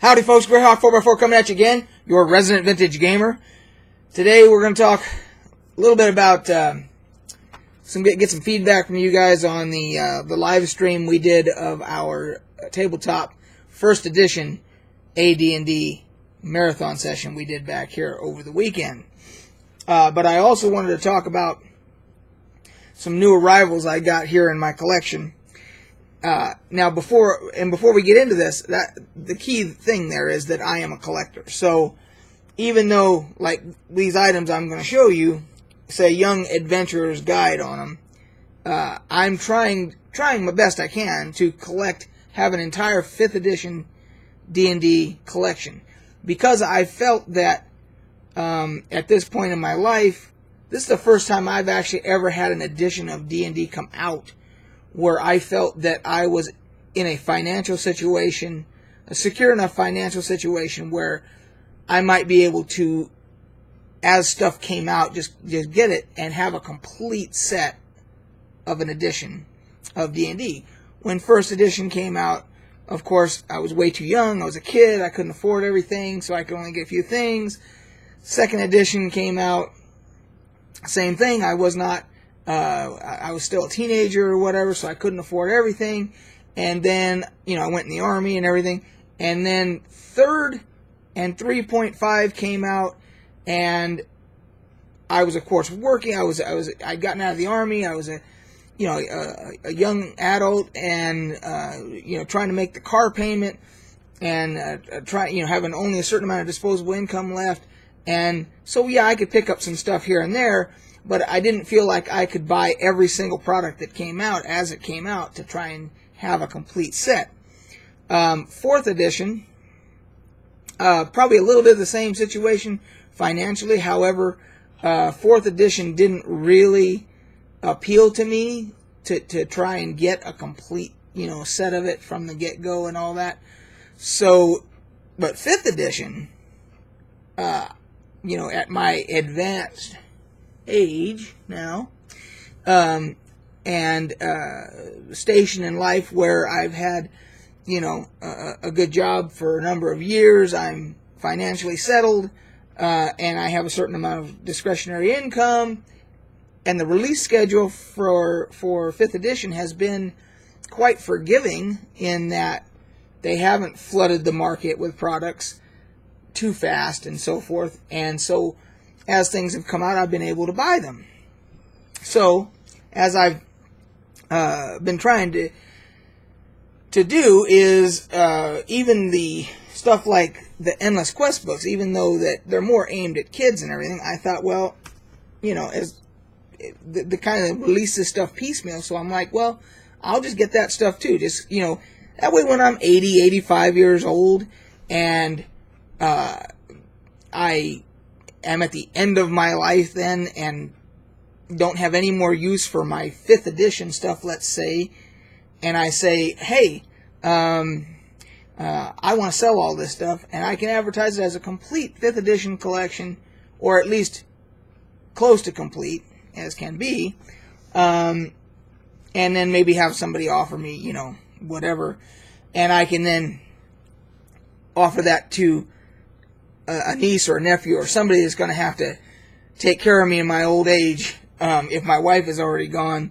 Howdy folks, Greyhawk 4x4 coming at you again, your resident vintage gamer. Today we're going to talk a little bit about, get some feedback from you guys on the live stream we did of our tabletop first edition AD&D marathon session we did back here over the weekend. But I also wanted to talk about some new arrivals I got here in my collection. Now, before we get into this, the key thing there is that I am a collector. So, even though, like, these items I'm going to show you say Young Adventurer's Guide on them, I'm trying my best I can to have an entire 5th edition D&D collection. Because I felt that, at this point in my life, this is the first time I've actually ever had an edition of D&D come out where I felt that I was in a financial situation, a secure enough financial situation where I might be able to, as stuff came out, just get it and have a complete set of an edition of D&D. When first edition came out, of course, I was way too young. I was a kid. I couldn't afford everything, so I could only get a few things. Second edition came out, same thing. I was not... I was still a teenager or whatever, so I couldn't afford everything. And then, I went in the Army and everything. And then 3rd and 3.5 came out, and I was, of course, working. I'd gotten out of the Army. I was a young adult, and trying to make the car payment, and having only a certain amount of disposable income left. And so, yeah, I could pick up some stuff here and there. But I didn't feel like I could buy every single product that came out as it came out to try and have a complete set. 4th edition, probably a little bit of the same situation financially. However, 4th edition didn't really appeal to me to try and get a complete, set of it from the get-go and all that. So, but 5th edition, at my advanced age now, and station in life where I've had, a good job for a number of years. I'm financially settled, and I have a certain amount of discretionary income, and the release schedule for 5th edition has been quite forgiving in that they haven't flooded the market with products too fast and so forth, and so as things have come out, I've been able to buy them. So, as I've been trying to do is, even the stuff like the Endless Quest books, even though that they're more aimed at kids and everything, I thought, well, as the kind of release this stuff piecemeal, so I'm like, well, I'll just get that stuff too. Just, that way when I'm 80, 85 years old, and I'm at the end of my life then and don't have any more use for my 5th edition stuff, let's say, and I say, hey, I want to sell all this stuff, and I can advertise it as a complete 5th edition collection, or at least close to complete as can be, and then maybe have somebody offer me, whatever, and I can then offer that to a niece or a nephew or somebody that's going to have to take care of me in my old age, if my wife is already gone,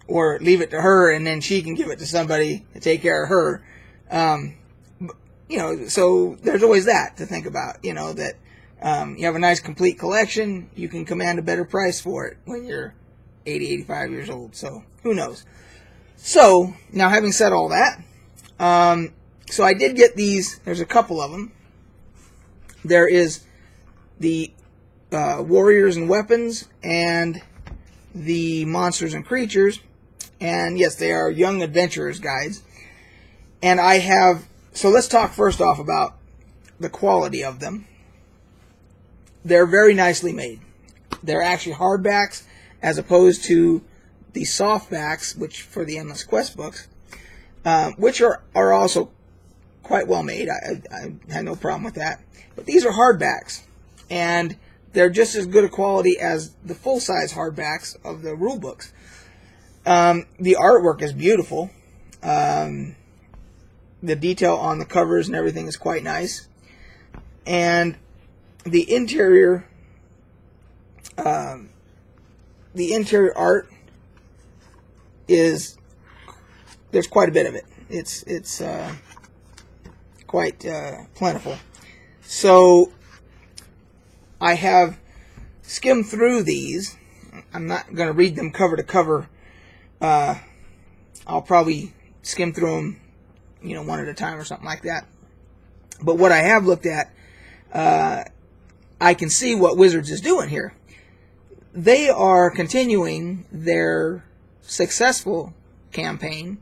or leave it to her and then she can give it to somebody to take care of her. So there's always that to think about, that you have a nice complete collection, you can command a better price for it when you're 80, 85 years old. So who knows? So now, having said all that, so I did get these. There's a couple of them. There is the Warriors and Weapons and the Monsters and Creatures. And yes, they are Young Adventurer's Guides. And I have... So let's talk first off about the quality of them. They're very nicely made. They're actually hardbacks as opposed to the softbacks, which for the Endless Quest books, which are also quite well made. I had no problem with that. But these are hardbacks, and they're just as good a quality as the full-size hardbacks of the rule books. The artwork is beautiful. The detail on the covers and everything is quite nice. And the interior art is, there's quite a bit of it. It's quite plentiful. So I have skimmed through these. I'm not going to read them cover to cover. I'll probably skim through them, one at a time or something like that. But what I have looked at, I can see what Wizards is doing here. They are continuing their successful campaign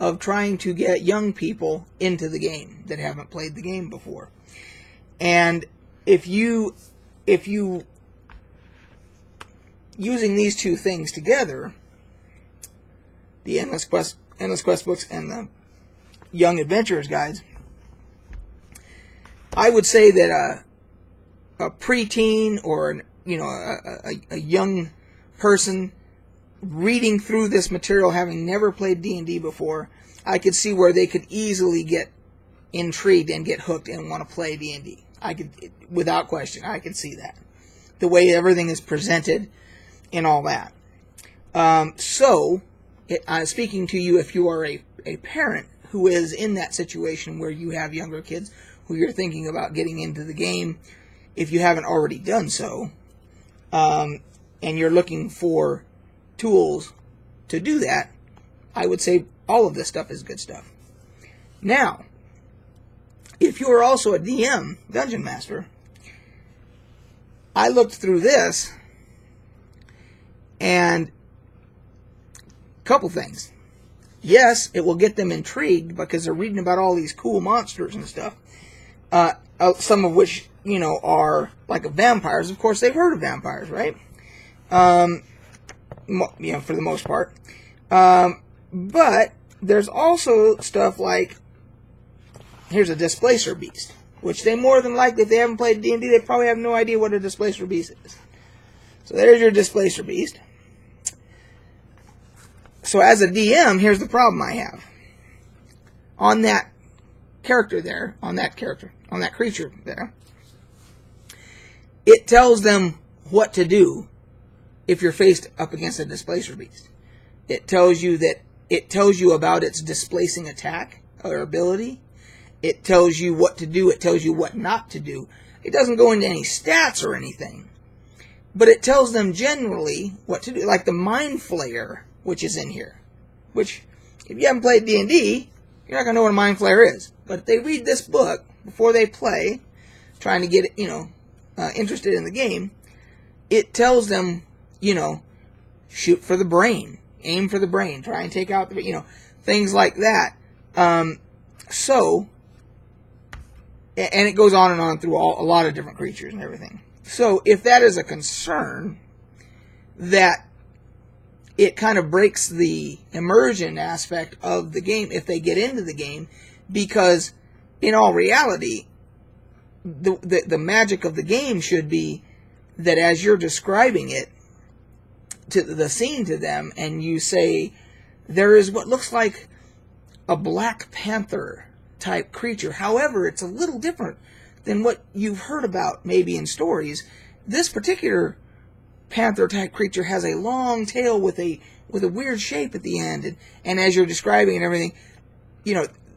of trying to get young people into the game that haven't played the game before. And if you using these two things together, the Endless Quest books and the Young Adventurers guides, I would say that a preteen or a young person reading through this material, having never played D&D before, I could see where they could easily get intrigued and get hooked and want to play D&D. I could, without question, I could see that. The way everything is presented and all that. Speaking to you, if you are a parent who is in that situation where you have younger kids who you're thinking about getting into the game, if you haven't already done so, and you're looking for tools to do that, I would say all of this stuff is good stuff. Now, if you are also a DM, Dungeon Master, I looked through this, and a couple things. Yes, it will get them intrigued because they're reading about all these cool monsters and stuff. Some of which, are like vampires. Of course, they've heard of vampires, right? For the most part. But there's also stuff like, here's a Displacer Beast, which they more than likely, if they haven't played D&D, they probably have no idea what a Displacer Beast is. So there's your Displacer Beast. So as a DM, here's the problem I have. On that character there, on that creature there, it tells them what to do if you're faced up against a Displacer Beast. It tells you about its displacing attack or ability. It tells you what to do. It tells you what not to do. It doesn't go into any stats or anything, but it tells them generally what to do. Like the Mind Flayer, which is in here, which if you haven't played D&D, you're not going to know what a Mind Flayer is. But if they read this book before they play, trying to get interested in the game, it tells them, shoot for the brain, aim for the brain, try and take out the, things like that. And it goes on and on through a lot of different creatures and everything. So if that is a concern, that it kind of breaks the immersion aspect of the game if they get into the game, because in all reality, the magic of the game should be that as you're describing it, to the scene to them, and you say, there is what looks like a Black Panther type creature. However, it's a little different than what you've heard about maybe in stories. This particular panther type creature has a long tail with a weird shape at the end, and as you're describing and everything,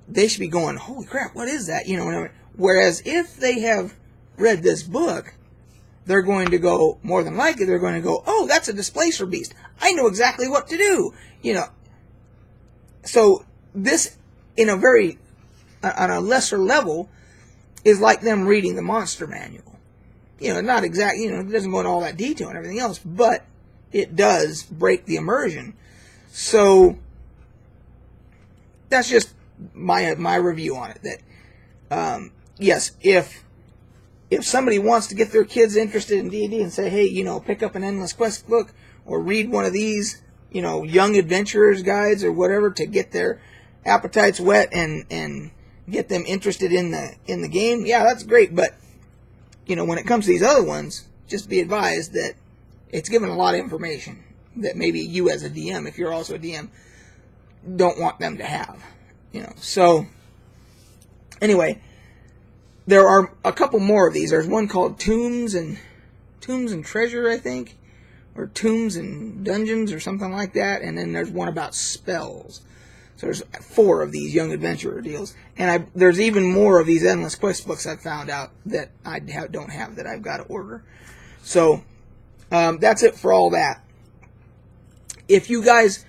they should be going, holy crap, what is that? Whereas if they have read this book, they're going to go, more than likely, they're going to go, oh, that's a Displacer Beast. I know exactly what to do. So this, on a lesser level, is like them reading the monster manual. Not exactly, it doesn't go into all that detail and everything else, but it does break the immersion. So that's just my review on it. That yes, if somebody wants to get their kids interested in D&D and say, hey, pick up an Endless Quest book or read one of these, Young Adventurers guides or whatever to get their appetites wet and get them interested in the game, yeah, that's great. But when it comes to these other ones, just be advised that it's given a lot of information that maybe you as a DM, if you're also a DM, don't want them to have. So Anyway, there are a couple more of these. There's one called Tombs and Treasure, I think, or Tombs and Dungeons or something like that. And then there's one about spells. So there's 4 of these young adventurer deals. And there's even more of these Endless Quest books I found out that I don't have that I've got to order. So that's it for all that. If you guys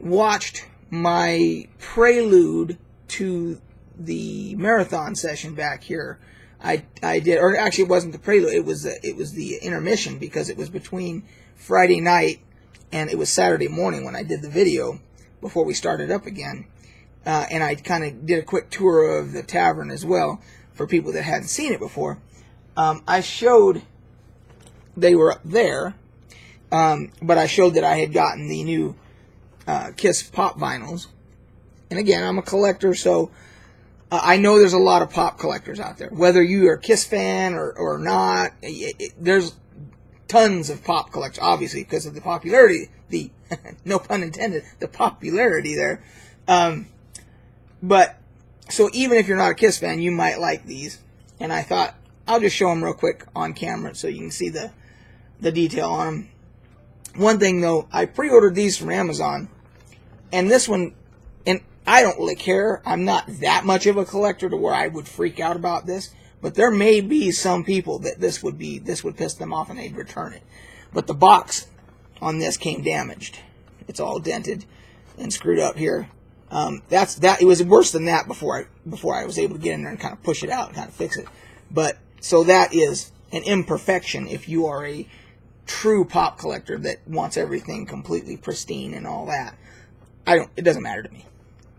watched my prelude to the marathon session back here, I did, or actually it wasn't the prelude, it was the intermission, because it was between Friday night and it was Saturday morning when I did the video before we started up again. And I kind of did a quick tour of the tavern as well for people that hadn't seen it before. I showed they were up there, but I showed that I had gotten the new Kiss pop vinyls. And again, I'm a collector, so I know there's a lot of pop collectors out there. Whether you are a Kiss fan or not, there's tons of pop collectors, obviously, because of the popularity, the no pun intended, the popularity there. But, so even if you're not a Kiss fan, you might like these. And I thought, I'll just show them real quick on camera so you can see the detail on them. One thing, though, I pre-ordered these from Amazon. And this one, and I don't really care. I'm not that much of a collector to where I would freak out about this. But there may be some people that this would piss them off and they'd return it. But the box on this came damaged. It's all dented and screwed up here. It was worse than that before I was able to get in there and kind of push it out and kind of fix it. But so that is an imperfection if you are a true pop collector that wants everything completely pristine and all that. It doesn't matter to me.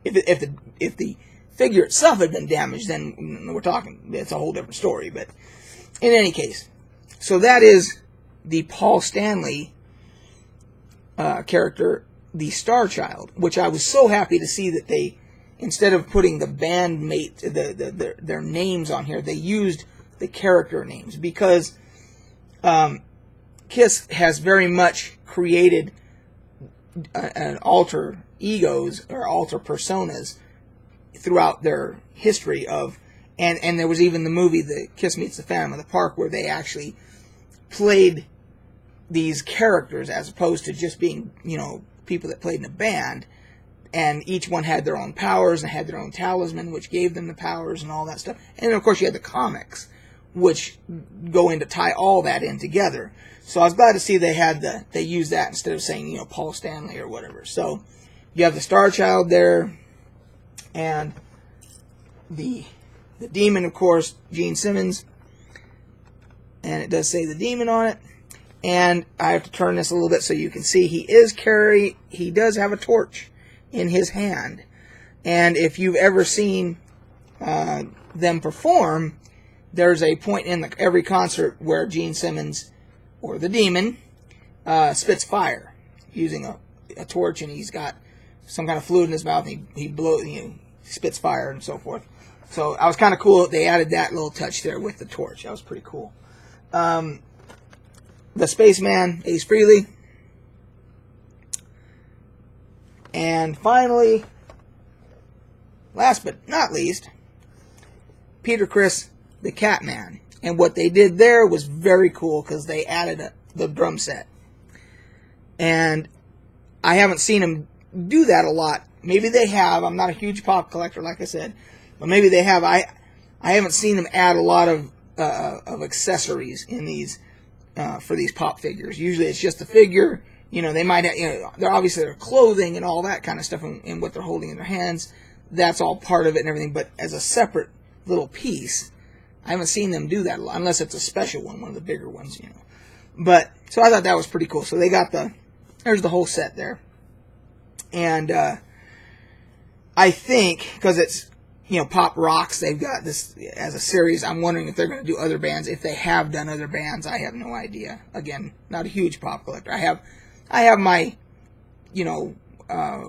If the figure itself had been damaged, then we're talking, it's a whole different story. But in any case, so that is the Paul Stanley character, the Star Child, which I was so happy to see that they, instead of putting the bandmate, their names on here, they used the character names, because Kiss has very much created an alter egos or alter personas throughout their history of, and there was even the movie The Kiss Meets the Phantom of the Park, where they actually played these characters as opposed to just being, people that played in a band, and each one had their own powers and had their own talisman which gave them the powers and all that stuff. And of course you had the comics which go in to tie all that in together. So I was glad to see they used that instead of saying, Paul Stanley or whatever. So you have the Star Child there, and the demon, of course, Gene Simmons, and it does say the demon on it. And I have to turn this a little bit so you can see he does have a torch in his hand. And if you've ever seen them perform, there's a point in every concert where Gene Simmons, or the demon, spits fire using a torch, and he's got some kind of fluid in his mouth, and he spits fire and so forth. So I was kind of cool that they added that little touch there with the torch. That was pretty cool. The Spaceman, Ace Frehley. And finally, last but not least, Peter Criss, the Catman. And what they did there was very cool, because they added the drum set. And I haven't seen them do that a lot. Maybe they have. I'm not a huge pop collector, like I said. But maybe they have. I haven't seen them add a lot of accessories in these for these pop figures. Usually it's just the figure. They might have, they're obviously their clothing and all that kind of stuff, and what they're holding in their hands. That's all part of it and everything. But as a separate little piece, I haven't seen them do that a lot, unless it's a special one of the bigger ones, But, so I thought that was pretty cool. So they got there's the whole set there. And I think, because it's, Pop Rocks, they've got this as a series. I'm wondering if they're going to do other bands. If they have done other bands, I have no idea. Again, not a huge pop collector. I have my,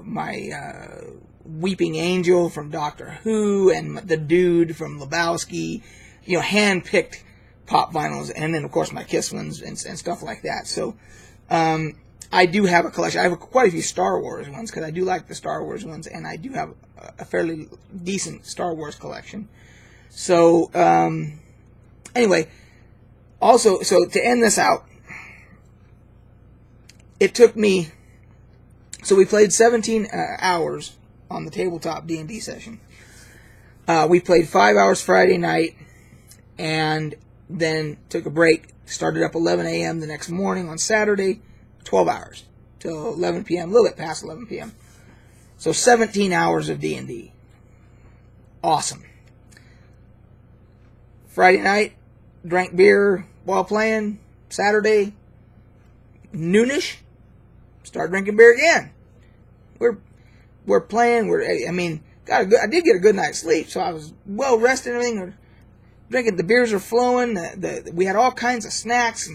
my Weeping Angel from Doctor Who, and the Dude from Lebowski, hand-picked pop vinyls, and then, of course, my Kiss ones and stuff like that. So, I do have a collection. I have quite a few Star Wars ones, because I do like the Star Wars ones, and I do have a fairly decent Star Wars collection. So, anyway, also, so to end this out, it took me, so we played 17 hours on the tabletop D&D session. We played 5 hours Friday night, and then took a break, started up 11 a.m. the next morning on Saturday, 12 hours, till 11 p.m., a little bit past 11 p.m. So 17 hours of D&D. Awesome. Friday night, drank beer while playing. Saturday, noonish, start drinking beer again. We're playing. I did get a good night's sleep, so I was well rested and everything. Drinking, the beers are flowing. We had all kinds of snacks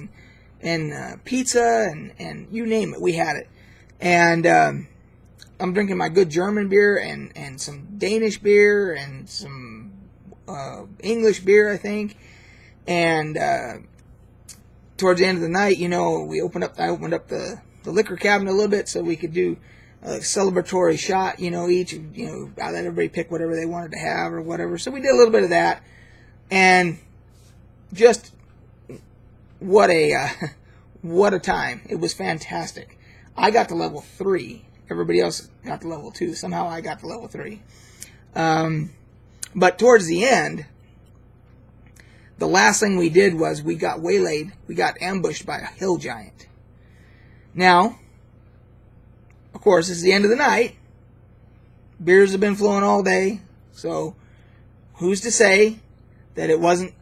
and pizza and you name it, we had it. And I'm drinking my good German beer and some Danish beer and some English beer, I think. And towards the end of the night, I opened up the liquor cabinet a little bit so we could do a celebratory shot, each. I let everybody pick whatever they wanted to have or whatever. So we did a little bit of that. And just what a time. It was fantastic. I got to level 3. Everybody else got to level 2. Somehow I got to level 3. But towards the end, the last thing we did was we got waylaid. We got ambushed by a hill giant. Now, of course, it's the end of the night. Beers have been flowing all day. So, who's to say that it wasn't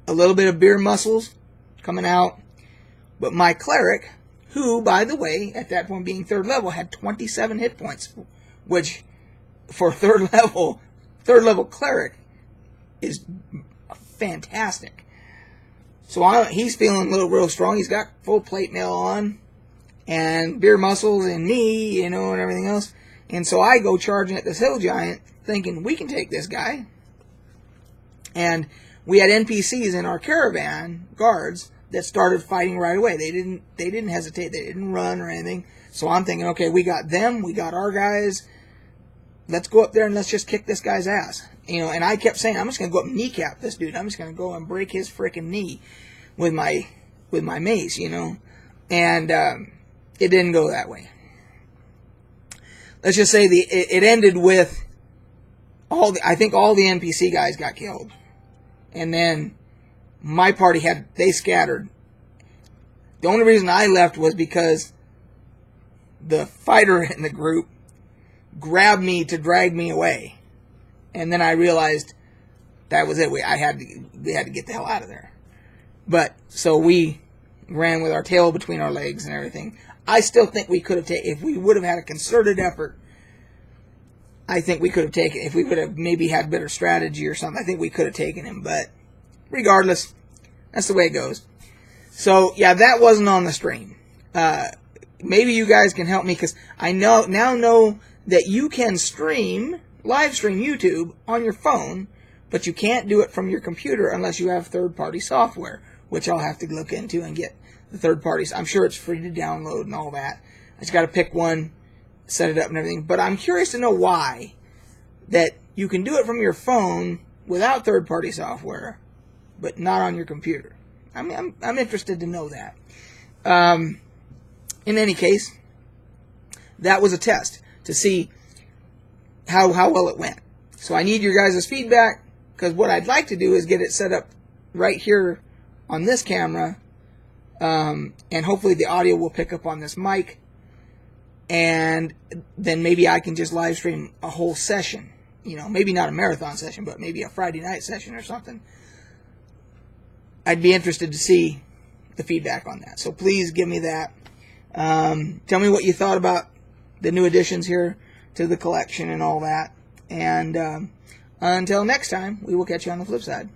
a little bit of beer muscles coming out? But my cleric, who, by the way, at that point being 3rd level, had 27 hit points, which for third level cleric is fantastic. So he's feeling real strong. He's got full plate mail on and beer muscles and knee, and everything else. And so I go charging at this hill giant thinking we can take this guy. And we had NPCs in our caravan, guards, that started fighting right away. They didn't hesitate. They didn't run or anything. So I'm thinking, okay, we got them. We got our guys. Let's go up there and let's just kick this guy's ass. And I kept saying, I'm just going to go up and kneecap this dude. I'm just going to go and break his freaking knee with my mace, And it didn't go that way. Let's just say it ended with I think all the NPC guys got killed. And then my party they scattered. The only reason I left was because the fighter in the group grabbed me to drag me away. And then I realized that was it. We had to get the hell out of there. But, so we ran with our tail between our legs and everything. I still think we could have if we would have had a concerted effort, I think we could have taken, if we would have maybe had better strategy or something, I think we could have taken him. But regardless, that's the way it goes. So, yeah, that wasn't on the stream. Maybe you guys can help me, because I now know that you can live stream YouTube on your phone, but you can't do it from your computer unless you have third-party software, which I'll have to look into and get the third parties. I'm sure it's free to download and all that. I just got to pick one, set it up and everything. But I'm curious to know why that you can do it from your phone without third-party software, but not on your computer. I'm interested to know that. In any case, that was a test to see how well it went. So I need your guys' feedback, because what I'd like to do is get it set up right here on this camera, and hopefully the audio will pick up on this mic, and then maybe I can just live stream a whole session. Maybe not a marathon session, but maybe a Friday night session or something. I'd be interested to see the feedback on that. So please give me that. Tell me what you thought about the new additions here to the collection and all that. And until next time, we will catch you on the flip side.